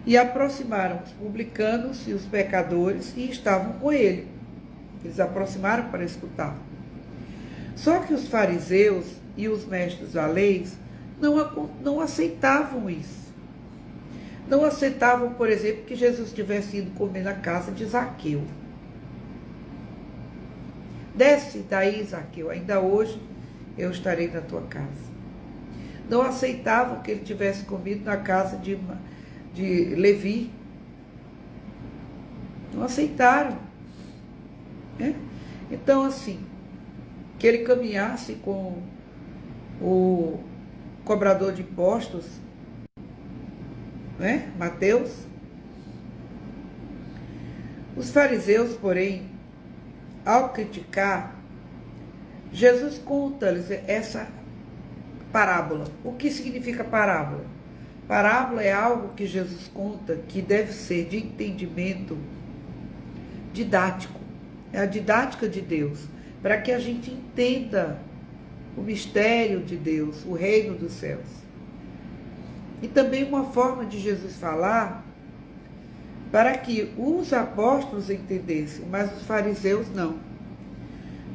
e aproximaram os publicanos e os pecadores e estavam com ele. Eles aproximaram para escutar. Só que os fariseus e os mestres da lei não aceitavam isso. Não aceitavam, por exemplo, que Jesus tivesse ido comer na casa de Zaqueu. Desce daí, Zaqueu, ainda hoje eu estarei na tua casa. Não aceitavam que ele tivesse comido na casa de Levi. Não aceitaram. Né? Então, assim, que ele caminhasse com o cobrador de impostos, né? Mateus. Os fariseus, porém, ao criticar, Jesus conta-lhes essa parábola. O que significa parábola? Parábola é algo que Jesus conta que deve ser de entendimento didático. É a didática de Deus, para que a gente entenda o mistério de Deus, o reino dos céus. E também uma forma de Jesus falar para que os apóstolos entendessem, mas os fariseus não.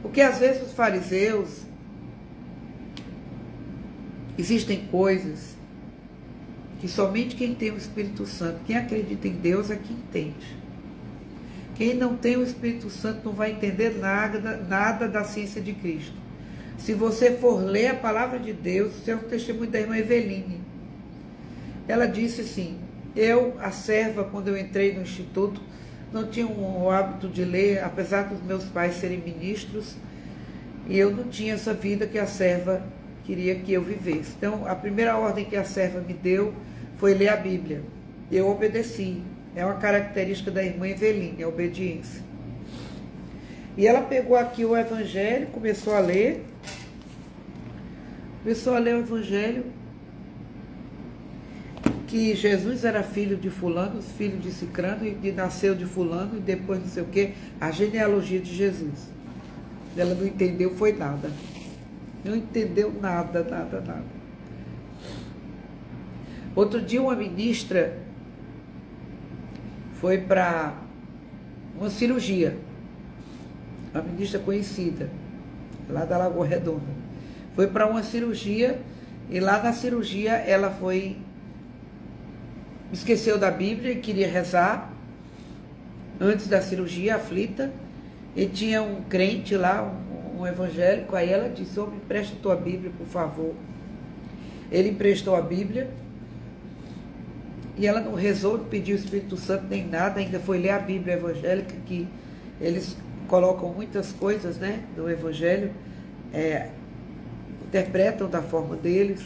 Porque às vezes os fariseus, existem coisas que somente quem tem o Espírito Santo, quem acredita em Deus é que entende. Quem não tem o Espírito Santo não vai entender nada da ciência de Cristo. Se você for ler a palavra de Deus, isso é um testemunho da irmã Eveline. Ela disse assim: eu, a serva, quando eu entrei no instituto, não tinha o hábito de ler, apesar dos meus pais serem ministros, e eu não tinha essa vida que a serva queria que eu vivesse. Então, a primeira ordem que a serva me deu foi ler a Bíblia. Eu obedeci. É uma característica da irmã Eveline, a obediência. E ela pegou aqui o Evangelho, começou a ler o Evangelho, que Jesus era filho de fulano, filho de cicrano, e nasceu de fulano, e depois não sei o quê, a genealogia de Jesus. Ela não entendeu, foi nada. Não entendeu nada. Outro dia uma ministra foi para uma cirurgia, uma ministra conhecida, lá da Lagoa Redonda. Foi para uma cirurgia, e lá na cirurgia ela esqueceu da Bíblia e queria rezar, antes da cirurgia, aflita, e tinha um crente lá, um evangélico, aí ela disse: me empresta a tua Bíblia, por favor. Ele emprestou a Bíblia, e ela não rezou, não pediu o Espírito Santo nem nada, ainda foi ler a Bíblia evangélica, que eles colocam muitas coisas, né, do Evangelho, interpretam da forma deles.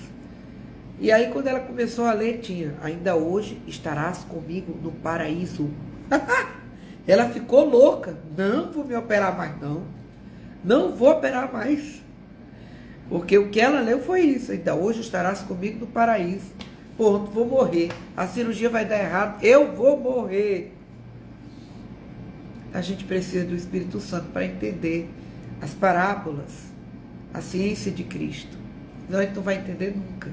E aí, quando ela começou a ler, tinha: ainda hoje estarás comigo no paraíso. Ela ficou louca. Não vou me operar mais, não. Não vou operar mais. Porque o que ela leu foi isso: ainda hoje estarás comigo no paraíso. Ponto, vou morrer. A cirurgia vai dar errado, eu vou morrer. A gente precisa do Espírito Santo para entender as parábolas, a ciência de Cristo. Senão a gente não vai entender nunca.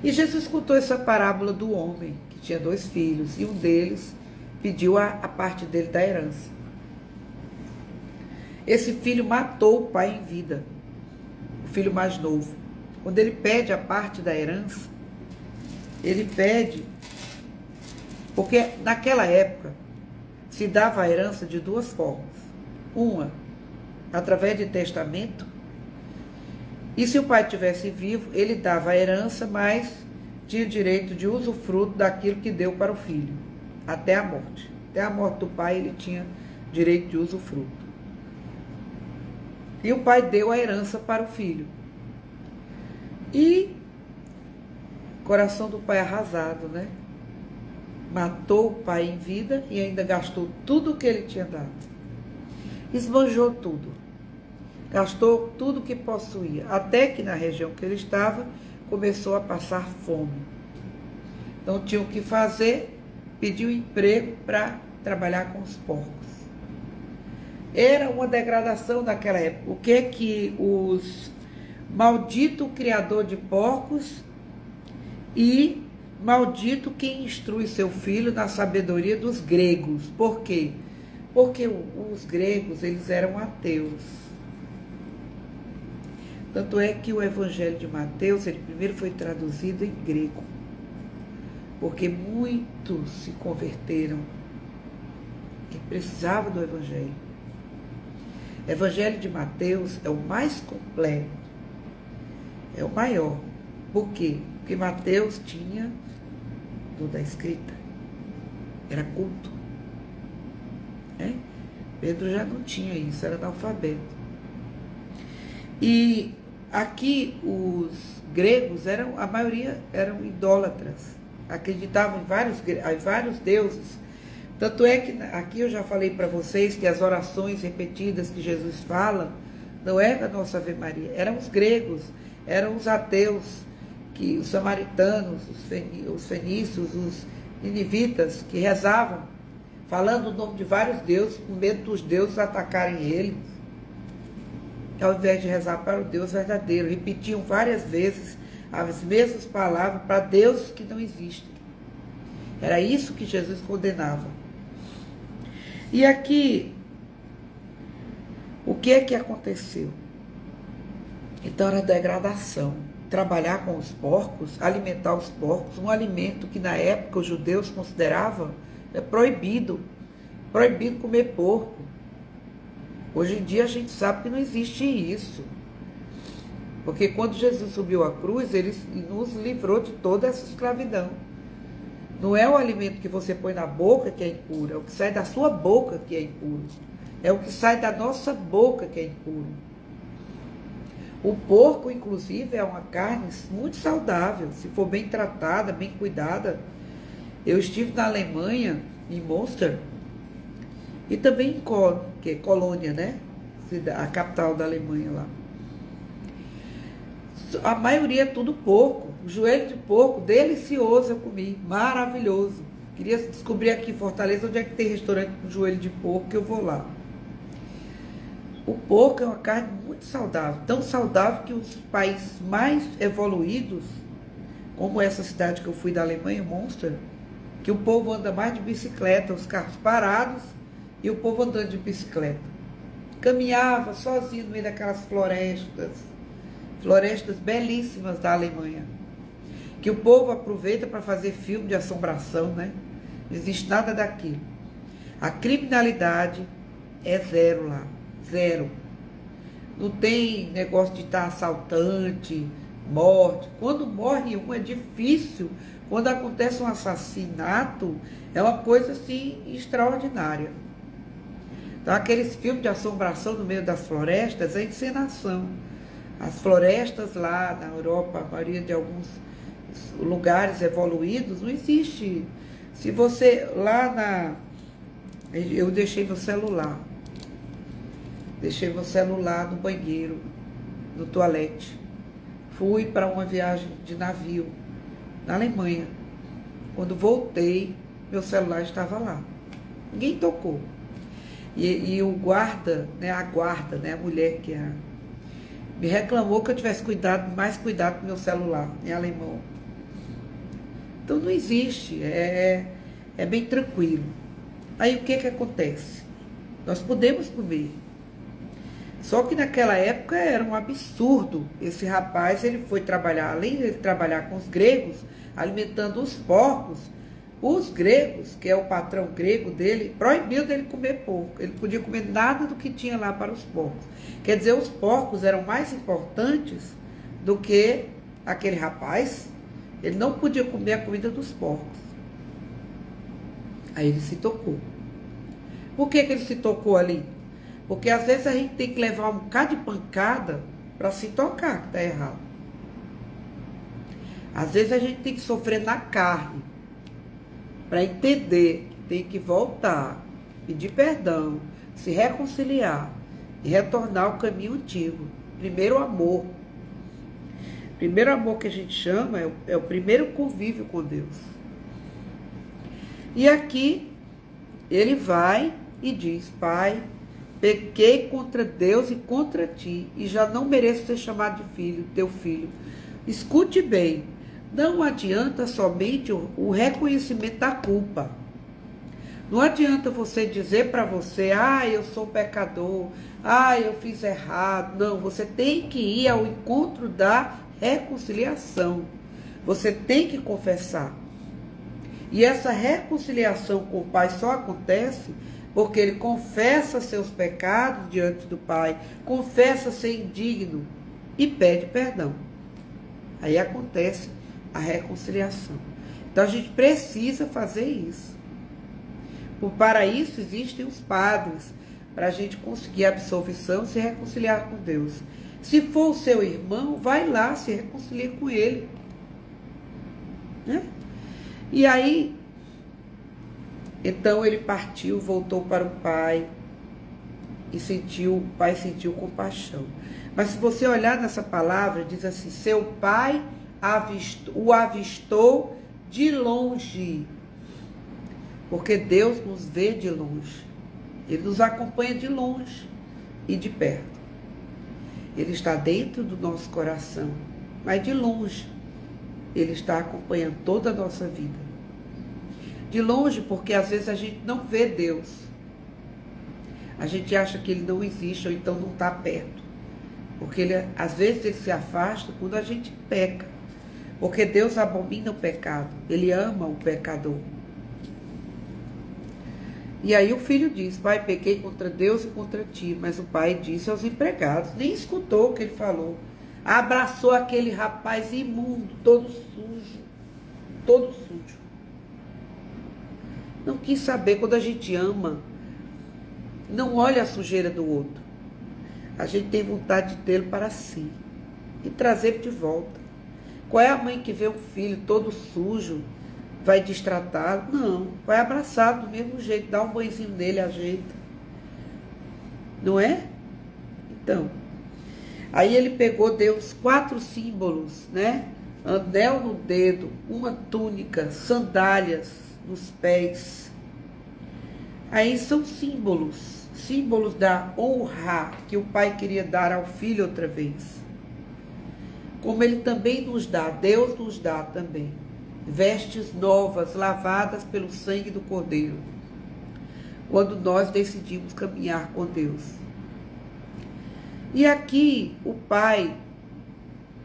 E Jesus contou essa parábola do homem, que tinha 2 filhos, e um deles pediu a parte dele da herança. Esse filho matou o pai em vida, o filho mais novo. Quando ele pede a parte da herança, ele pede, porque naquela época se dava a herança de 2 formas. Uma, através de testamento, e se o pai estivesse vivo, ele dava a herança, mas tinha direito de usufruto daquilo que deu para o filho, até a morte. Até a morte do pai, ele tinha direito de usufruto. E o pai deu a herança para o filho. E o coração do pai arrasado, né? Matou o pai em vida e ainda gastou tudo o que ele tinha dado. Esbanjou tudo. Gastou tudo que possuía. Até que na região que ele estava, começou a passar fome. Não tinha o que fazer, pediu emprego para trabalhar com os porcos. Era uma degradação daquela época. O que é que os maldito criador de porcos e maldito quem instrui seu filho na sabedoria dos gregos. Por quê? Porque os gregos, eles eram ateus. Tanto é que o Evangelho de Mateus, ele primeiro foi traduzido em grego, porque muitos se converteram que precisavam do Evangelho. O Evangelho de Mateus é o mais completo, é o maior. Por quê? Porque Mateus tinha toda a escrita, era culto. Pedro já não tinha isso, era analfabeto. E aqui os gregos, a maioria eram idólatras, acreditavam em vários deuses. Tanto é que aqui eu já falei para vocês que as orações repetidas que Jesus fala, não é da nossa Ave Maria, eram os gregos, eram os ateus, os samaritanos, os fenícios, os ninivitas, que rezavam, falando o nome de vários deuses, com medo dos deuses atacarem eles. Ao invés de rezar para o Deus verdadeiro, repetiam várias vezes as mesmas palavras para deuses que não existem. Era isso que Jesus condenava. E aqui, o que é que aconteceu? Então era degradação. Trabalhar com os porcos, alimentar os porcos, um alimento que na época os judeus consideravam proibido comer porco. Hoje em dia a gente sabe que não existe isso. Porque quando Jesus subiu à cruz, ele nos livrou de toda essa escravidão. Não é o alimento que você põe na boca que é impuro, é o que sai da sua boca que é impuro. É o que sai da nossa boca que é impuro. O porco, inclusive, é uma carne muito saudável, se for bem tratada, bem cuidada. Eu estive na Alemanha, em Münster, e também em Köln, que é Colônia, né? A capital da Alemanha lá. A maioria é tudo porco. O joelho de porco, delicioso eu comi, maravilhoso. Queria descobrir aqui em Fortaleza onde é que tem restaurante com joelho de porco, que eu vou lá. O porco é uma carne muito saudável, tão saudável que os países mais evoluídos, como essa cidade que eu fui da Alemanha, Münster, que o povo anda mais de bicicleta, os carros parados e o povo andando de bicicleta. Caminhava sozinho no meio daquelas florestas belíssimas da Alemanha, que o povo aproveita para fazer filme de assombração, né? Não existe nada daquilo. A criminalidade é zero lá, zero. Não tem negócio de estar assaltante, morte. Quando morre um é difícil. Quando acontece um assassinato, é uma coisa assim extraordinária. Então aqueles filmes de assombração no meio das florestas é encenação. As florestas lá na Europa, a maioria de alguns lugares evoluídos, não existe. Se você lá eu deixei meu celular no banheiro, no toalete. Fui para uma viagem de navio na Alemanha. Quando voltei, meu celular estava lá. Ninguém tocou. E o guarda, né, a guarda, né, a mulher que me reclamou que eu tivesse mais cuidado com meu celular, em alemão. Então não existe, é bem tranquilo. Aí o que acontece? Nós podemos comer. Só que naquela época era um absurdo. Esse rapaz, ele foi trabalhar, além de trabalhar com os gregos, alimentando os porcos. Os gregos, que é o patrão grego dele, proibiu dele comer porco. Ele podia comer nada do que tinha lá para os porcos. Quer dizer, os porcos eram mais importantes do que aquele rapaz. Ele não podia comer a comida dos porcos. Aí ele se tocou. Por que ele se tocou ali? Porque às vezes a gente tem que levar um bocado de pancada para se tocar que está errado. Às vezes a gente tem que sofrer na carne para entender que tem que voltar, pedir perdão, se reconciliar e retornar ao caminho antigo. Primeiro amor. Primeiro amor que a gente chama é o primeiro convívio com Deus. E aqui ele vai e diz: Pai, pequei contra Deus e contra ti, e já não mereço ser chamado de filho, teu filho. Escute bem, não adianta somente o reconhecimento da culpa. Não adianta você dizer para você: eu sou pecador, eu fiz errado. Não, você tem que ir ao encontro da reconciliação. Você tem que confessar. E essa reconciliação com o Pai só acontece porque ele confessa seus pecados diante do Pai, confessa ser indigno e pede perdão. Aí acontece a reconciliação. Então a gente precisa fazer isso. Para isso existem os padres, para a gente conseguir a absolvição e se reconciliar com Deus. Se for o seu irmão, vai lá, se reconcilie com ele. Né? E aí, então ele partiu, voltou para o Pai e o Pai sentiu compaixão. Mas se você olhar nessa palavra, diz assim: seu Pai o avistou de longe. Porque Deus nos vê de longe. Ele nos acompanha de longe e de perto. Ele está dentro do nosso coração, mas de longe. Ele está acompanhando toda a nossa vida. De longe, porque às vezes a gente não vê Deus. A gente acha que ele não existe, ou então não está perto. Porque às vezes ele se afasta quando a gente peca. Porque Deus abomina o pecado. Ele ama o pecador. E aí o filho diz: Pai, pequei contra Deus e contra ti. Mas o pai disse aos empregados, nem escutou o que ele falou. Abraçou aquele rapaz imundo, todo sujo. Todo sujo. Não quis saber. Quando a gente ama, não olha a sujeira do outro. A gente tem vontade de tê-lo para si e trazê-lo de volta. Qual é a mãe que vê um filho todo sujo, vai destratá-lo? Não, vai abraçá-lo do mesmo jeito, dá um banhozinho nele, ajeita. Não é? Então, aí ele pegou, deu os 4 símbolos, né? Anel no dedo, uma túnica, sandálias nos pés. Aí são símbolos da honra que o pai queria dar ao filho outra vez. Como ele também nos dá, Deus nos dá também. Vestes novas, lavadas pelo sangue do Cordeiro. Quando nós decidimos caminhar com Deus. E aqui o pai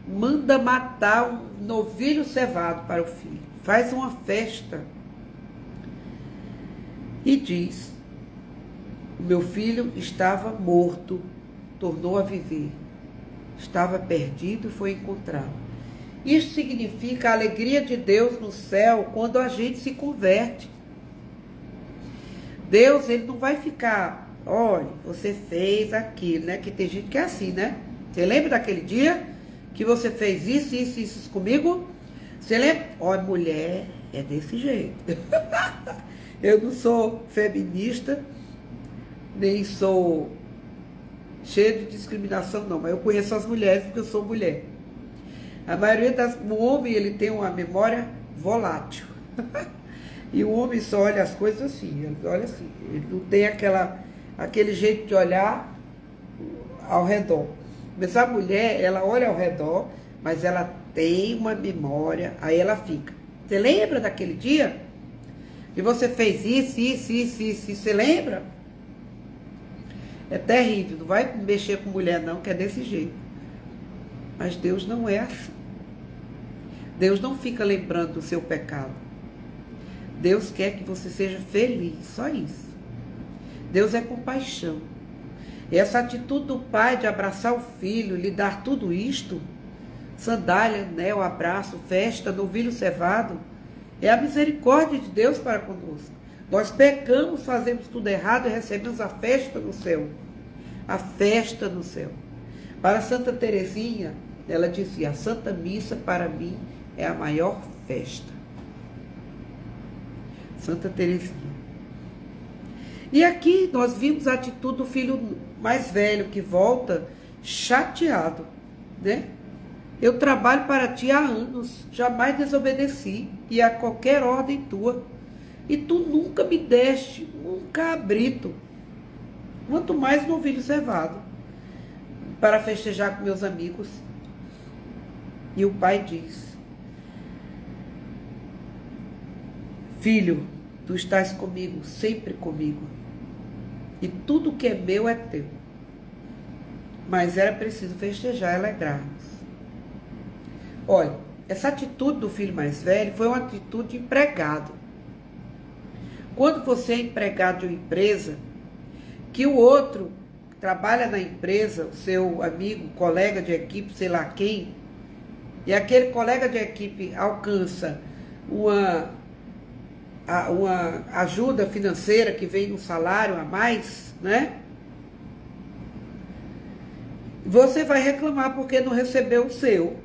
manda matar um novilho cevado para o filho. Faz uma festa. E diz: o meu filho estava morto, tornou a viver. Estava perdido e foi encontrado. Isso significa a alegria de Deus no céu quando a gente se converte. Deus, ele não vai ficar: olha, você fez aquilo, né? Que tem gente que é assim, né? Você lembra daquele dia que você fez isso comigo? Você lembra? Olha, mulher, é desse jeito. Eu não sou feminista, nem sou cheia de discriminação, não. Mas eu conheço as mulheres porque eu sou mulher. A maioria o homem, ele tem uma memória volátil. E o homem só olha as coisas assim, ele olha assim, ele não tem aquele jeito de olhar ao redor. Mas a mulher, ela olha ao redor, mas ela tem uma memória, aí ela fica. Você lembra daquele dia? Que você fez isso, você lembra? É terrível, não vai mexer com mulher não, que é desse jeito. Mas Deus não é assim. Deus não fica lembrando do seu pecado. Deus quer que você seja feliz, só isso. Deus é compaixão. E essa atitude do pai de abraçar o filho, lhe dar tudo isto, sandália, anel, abraço, festa, novilho cevado, é a misericórdia de Deus para conosco. Nós pecamos, fazemos tudo errado e recebemos a festa no céu. A festa no céu. Para Santa Teresinha, ela dizia, a Santa Missa para mim é a maior festa. Santa Teresinha. E aqui nós vimos a atitude do filho mais velho que volta chateado, né? Eu trabalho para ti há anos, jamais desobedeci e a qualquer ordem tua. E tu nunca me deste um cabrito, quanto mais novilho cevado, para festejar com meus amigos. E o pai diz, filho, tu estás comigo, sempre comigo. E tudo que é meu é teu. Mas era preciso festejar e alegrar-nos. Olha, essa atitude do filho mais velho foi uma atitude de empregado. Quando você é empregado de uma empresa, que o outro que trabalha na empresa, o seu amigo, colega de equipe, sei lá quem, e aquele colega de equipe alcança uma ajuda financeira que vem no salário a mais, né? Você vai reclamar porque não recebeu o seu,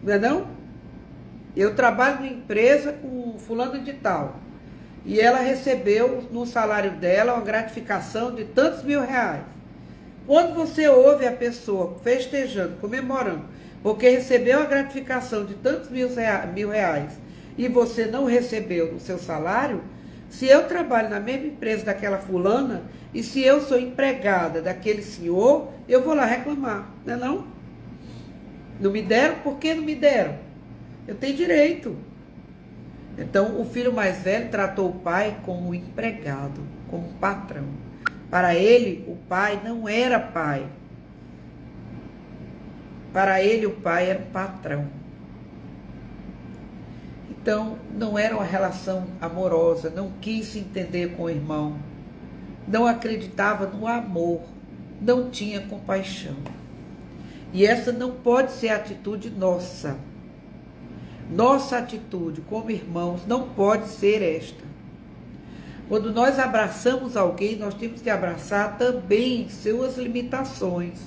não é não? Eu trabalho numa empresa com fulano de tal, e ela recebeu no salário dela uma gratificação de tantos mil reais. Quando você ouve a pessoa festejando, comemorando, porque recebeu a gratificação de tantos mil reais, e você não recebeu no seu salário, se eu trabalho na mesma empresa daquela fulana, e se eu sou empregada daquele senhor, eu vou lá reclamar, não é não? Não me deram? Por que não me deram? Eu tenho direito. Então, o filho mais velho tratou o pai como um empregado, como um patrão. Para ele, o pai não era pai. Para ele, o pai era um patrão. Então, não era uma relação amorosa, não quis se entender com o irmão, não acreditava no amor, não tinha compaixão. E essa não pode ser a atitude nossa. Nossa atitude como irmãos não pode ser esta. Quando nós abraçamos alguém, nós temos que abraçar também suas limitações,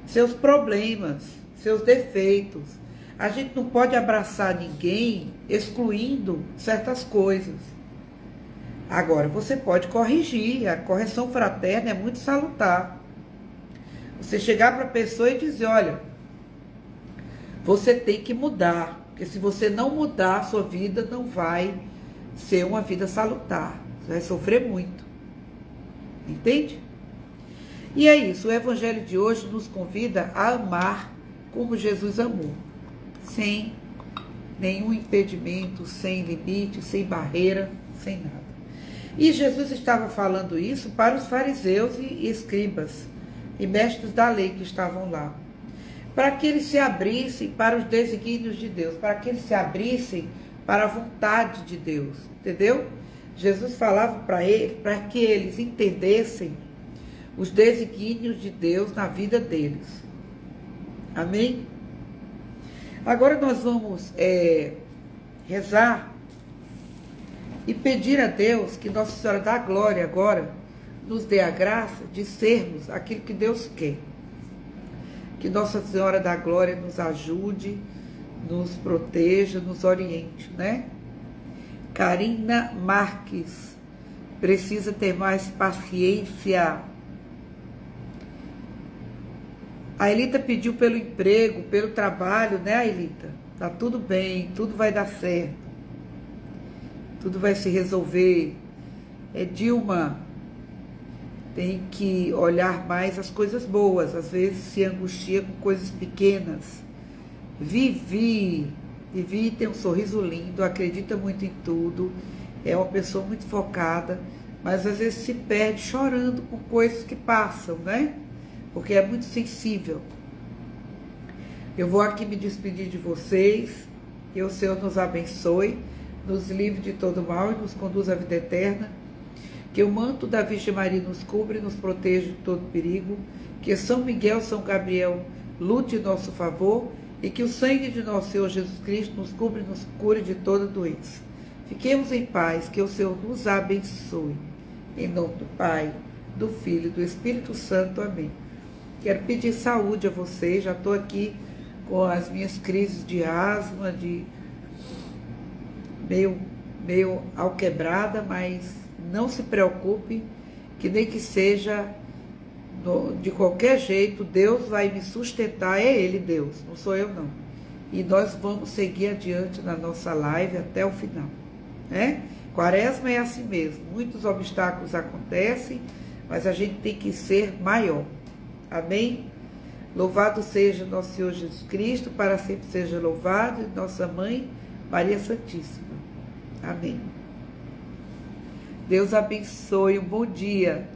seus problemas, seus defeitos. A gente não pode abraçar ninguém excluindo certas coisas. Agora, você pode corrigir, a correção fraterna é muito salutar. Você chegar para a pessoa e dizer, olha, você tem que mudar, porque se você não mudar, a sua vida não vai ser uma vida salutar. Você vai sofrer muito. Entende? E é isso, o Evangelho de hoje nos convida a amar como Jesus amou. Sem nenhum impedimento, sem limite, sem barreira, sem nada. E Jesus estava falando isso para os fariseus e escribas e mestres da lei que estavam lá, para que eles se abrissem para os desígnios de Deus, para que eles se abrissem para a vontade de Deus, entendeu? Jesus falava para eles, para que eles entendessem os desígnios de Deus na vida deles. Amém? Agora nós vamos rezar e pedir a Deus que Nossa Senhora da Glória agora nos dê a graça de sermos aquilo que Deus quer. Que Nossa Senhora da Glória nos ajude, nos proteja, nos oriente, né? Karina Marques, precisa ter mais paciência. A Elita pediu pelo emprego, pelo trabalho, né, Elita? Tá tudo bem, tudo vai dar certo. tudo vai se resolver. Dilma tem que olhar mais as coisas boas, às vezes se angustia com coisas pequenas. Vivi tem um sorriso lindo, acredita muito em tudo, é uma pessoa muito focada, mas às vezes se perde chorando por coisas que passam, né? Porque é muito sensível. Eu vou aqui me despedir de vocês, que o Senhor nos abençoe, nos livre de todo mal e nos conduz à vida eterna. Que o manto da Virgem Maria nos cubra e nos proteja de todo perigo. Que São Miguel, São Gabriel lute em nosso favor. E que o sangue de nosso Senhor Jesus Cristo nos cubra e nos cure de toda doença. Fiquemos em paz, que o Senhor nos abençoe. Em nome do Pai, do Filho e do Espírito Santo. Amém. Quero pedir saúde a vocês. Já estou aqui com as minhas crises de asma, de meio alquebrada, mas não se preocupe, que nem que seja de qualquer jeito, Deus vai me sustentar, é Ele Deus, não sou eu não. E nós vamos seguir adiante na nossa live até o final, né? Quaresma é assim mesmo, muitos obstáculos acontecem, mas a gente tem que ser maior, amém? Louvado seja nosso Senhor Jesus Cristo, para sempre seja louvado, e nossa Mãe Maria Santíssima, amém. Deus abençoe, um bom dia.